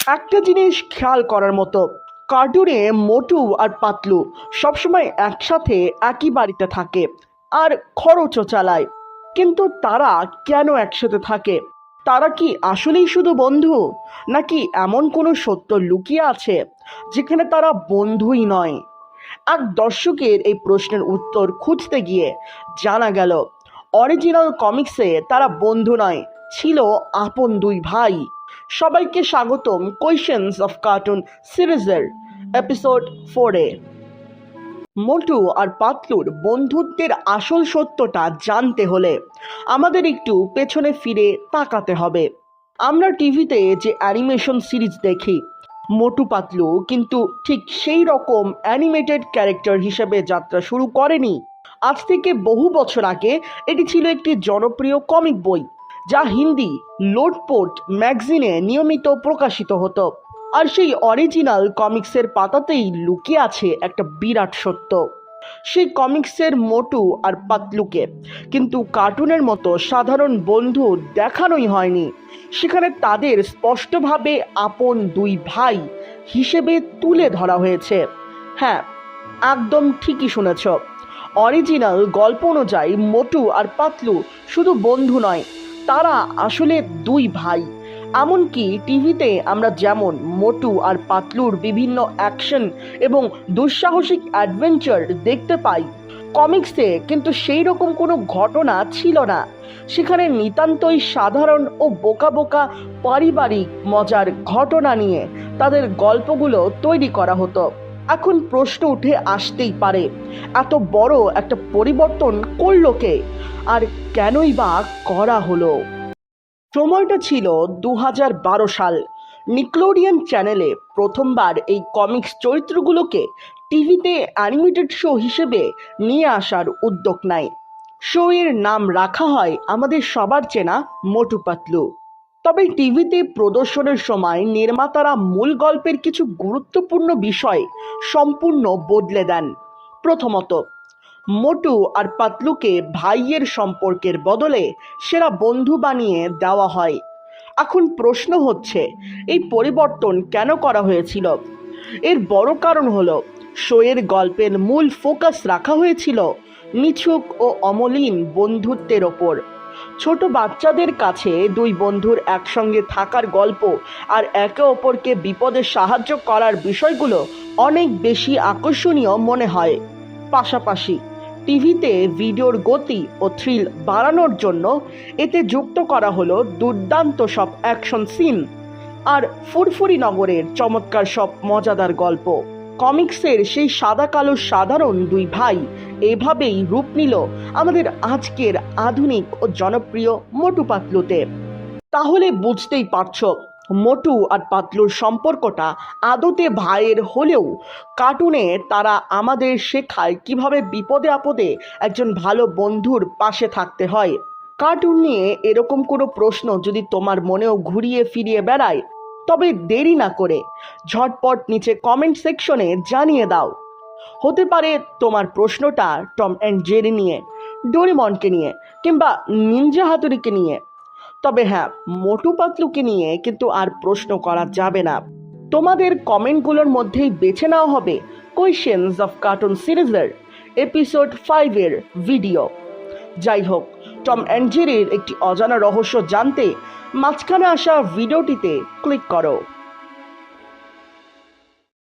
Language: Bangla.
একটা জিনিস খেয়াল করার মতো, কার্টুনে মোটু আর পাতলু সবসময় একসাথে একই বাড়িতে থাকে আর খরচও চালায়। কিন্তু তারা কেন একসাথে থাকে? তারা কি আসলেই শুধু বন্ধু, নাকি এমন কোনো সত্য লুকিয়ে আছে যেখানে তারা বন্ধুই নয়? এক দর্শকের এই প্রশ্নের উত্তর খুঁজতে গিয়ে জানা গেল অরিজিনাল কমিক্সে তারা বন্ধু নয়, ছিল আপন দুই ভাই। সবাইকে স্বাগতম কোয়েশ্চেন্স অফ কার্টুন সিরিজের এপিসোড 4-এ। মোটু আর পাতলুর বন্ধুত্বের আসল সত্যটা জানতে হলে আমাদের একটু পেছনে ফিরে তাকাতে হবে। আমরা টিভিতে যে অ্যানিমেশন সিরিজ দেখি, মোটু পাতলু কিন্তু ঠিক সেই রকম অ্যানিমেটেড ক্যারেক্টার হিসেবে যাত্রা শুরু করেনি। আজ থেকে বহু বছর আগে এটি ছিল একটি জনপ্রিয় কমিক বই, যা হিন্দি লোটপোট ম্যাগাজিনে নিয়মিত প্রকাশিত হতো। আর সেই অরিজিনাল কমিক্সের পাতাতেই লুকিয়ে আছে একটা বিরাট সত্য। সেই কমিক্সের মোটু আর পাতলুকে কিন্তু কার্টুনের মতো সাধারণ বন্ধু দেখানোই হয়নি। সেখানে তাদের স্পষ্টভাবে আপন দুই ভাই হিসেবে তুলে ধরা হয়েছে। হ্যাঁ, একদম ঠিকই শুনেছ। অরিজিনাল গল্প অনুযায়ী মোটু আর পাতলু শুধু বন্ধু নয়, তারা আসলে দুই ভাই। এমনকি টিভিতে আমরা যেমন মোটু আর পাতলুর বিভিন্ন অ্যাকশন এবং দুঃসাহসিক অ্যাডভেঞ্চার দেখতে পাই, কমিক্সে কিন্তু সেই রকম কোনো ঘটনা ছিল না। সেখানে নিতান্তই সাধারণ ও বোকা বোকা পারিবারিক মজার ঘটনা নিয়ে তাদের গল্পগুলো তৈরি করা হতো। এখন প্রশ্ন উঠে আসতেই পারে, এত বড় একটা পরিবর্তন করলো কে, আর কেনই বা করা হলো? সময়টা ছিল 2012 সাল। নিকলোডিয়ান চ্যানেলে প্রথমবার এই কমিক্স চরিত্রগুলোকে টিভিতে অ্যানিমেটেড শো হিসেবে নিয়ে আসার উদ্যোগ নেয়। শো এর নাম রাখা হয় আমাদের সবার চেনা মোটু পাতলু। তবে টিভিতে প্রদর্শনের সময় নির্মাতারা মূল গল্পের কিছু গুরুত্বপূর্ণ বিষয় সম্পূর্ণ বদলে দেন। প্রথমত, মোটু আর পাতলুকে ভাইয়ের সম্পর্কের বদলে সেরা বন্ধু বানিয়ে দেওয়া হয়। এখন প্রশ্ন হচ্ছে, এই পরিবর্তন কেন করা হয়েছিল? এর বড় কারণ হলো, শোয়ের গল্পের মূল ফোকাস রাখা হয়েছিল নিছক ও অমলিন বন্ধুত্বের ওপর। ছোট বাচ্চাদের কাছে দুই বন্ধুর একসঙ্গে থাকার গল্প আর একে অপরকে বিপদে সাহায্য করার বিষয়গুলো অনেক বেশি আকর্ষণীয় মনে হয়। পাশাপাশি টিভিতে ভিডিওর গতি ও থ্রিল বাড়ানোর জন্য এতে যুক্ত করা হলো দুর্দান্ত সব অ্যাকশন সিন আর ফুরফুরি নগরের চমৎকার সব মজাদার গল্প। কমিক্সের সেই সাদা কালো সাধারণ দুই ভাই এভাবেই রূপ নিল আমাদের আজকের আধুনিক ও জনপ্রিয় মোটু পাতলুতে। তাহলে বুঝতেই পারছো, মোটু আর পাতলুর সম্পর্কটা আদতে ভাইয়ের হলেও কার্টুনে তারা আমাদের শেখায় কিভাবে বিপদে আপদে একজন ভালো বন্ধুর পাশে থাকতে হয়। কার্টুন নিয়ে এরকম কোনো প্রশ্ন যদি তোমার মনেও ঘুরিয়ে ফিরিয়ে বেড়ায়, তবে দেরি না করে ঝটপট নিচে কমেন্ট সেকশনে জানিয়ে দাও। হতে পারে তোমার প্রশ্নটা টম অ্যান্ড জেরি নিয়ে, ডোরেমনকে নিয়ে, কিংবা নিনজা হাতুড়িকে নিয়ে। তবে হ্যাঁ, মোটু পাতলুকে নিয়ে কিন্তু আর প্রশ্ন করা যাবে না। তোমাদের কমেন্টগুলোর মধ্যেই বেছে নেওয়া হবে কোয়েশ্চেন্স অফ কার্টুন সিরিজের এপিসোড 5-এর ভিডিও। যাই হোক, টম অ্যান্ড জেরির একটি অজানা রহস্য জানতে মাঝখানে আসা ভিডিওটিতে ক্লিক করো।